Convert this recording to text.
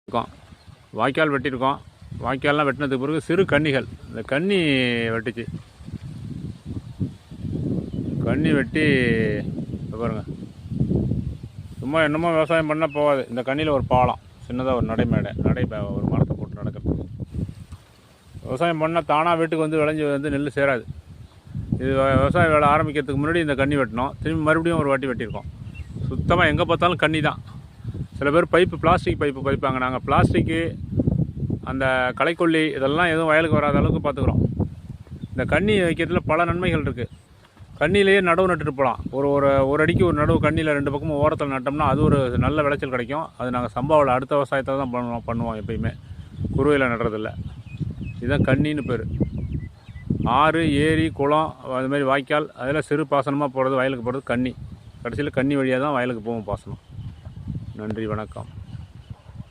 இருக்கோம். வாய்க்கால் வெட்டியிருக்கோம். வாய்க்கால்லாம் வெட்டினதுக்கு பிறகு சிறு கன்னிகள், இந்த கன்னி வெட்டுச்சு. கன்னி வெட்டி பாருங்க, சும்மா என்னமோ விவசாயம் பண்ணால் போகாது. இந்த கண்ணியில் ஒரு பாலம், சின்னதாக ஒரு நடைமேடை ஒரு மரத்தை போட்டு நடக்கிறதுக்கு. விவசாயம் பண்ணால் தானாக வீட்டுக்கு வந்து விளைஞ்சி நெல் சேராது. இது விவசாய வேலை ஆரம்பிக்கிறதுக்கு முன்னாடி இந்த கன்னி வெட்டினோம். திரும்பி மறுபடியும் ஒரு வாட்டி வெட்டியிருக்கோம். சுத்தமாக எங்கே பார்த்தாலும் கன்னி தான். சில பேர் பிளாஸ்டிக் பைப்பு பைப்பாங்க. நாங்கள் பிளாஸ்டிக்கு, அந்த களைக்கொல்லி இதெல்லாம் எதுவும் வயலுக்கு வராத அளவுக்கு பார்த்துக்குறோம். இந்த கன்னி வைக்கிறதுல பல நன்மைகள் இருக்குது. கண்ணிலேயே நடவு நட்டுட்டு போகலாம். ஒரு அடிக்கு ஒரு நடவு கண்ணியில் 2 பக்கமும் ஓரத்தில் நட்டோம்னா அது ஒரு நல்ல விளைச்சல் கிடைக்கும். அது நாங்கள் சம்பாவில் அடுத்த விவசாயத்தை தான் பண்ணுவோம் எப்பயுமே, குறுவையில் நடுறதில்ல. இதுதான் கன்னின்னு பேர். ஆறு, ஏரி, குளம், அதுமாதிரி வாய்க்கால், அதில் சிறு பாசனமாக போகிறது, வயலுக்கு போகிறது கன்னி. கடைசியில் கன்னி வழியாக தான் வயலுக்கு போகும் பாசனம். நன்றி, வணக்கம்.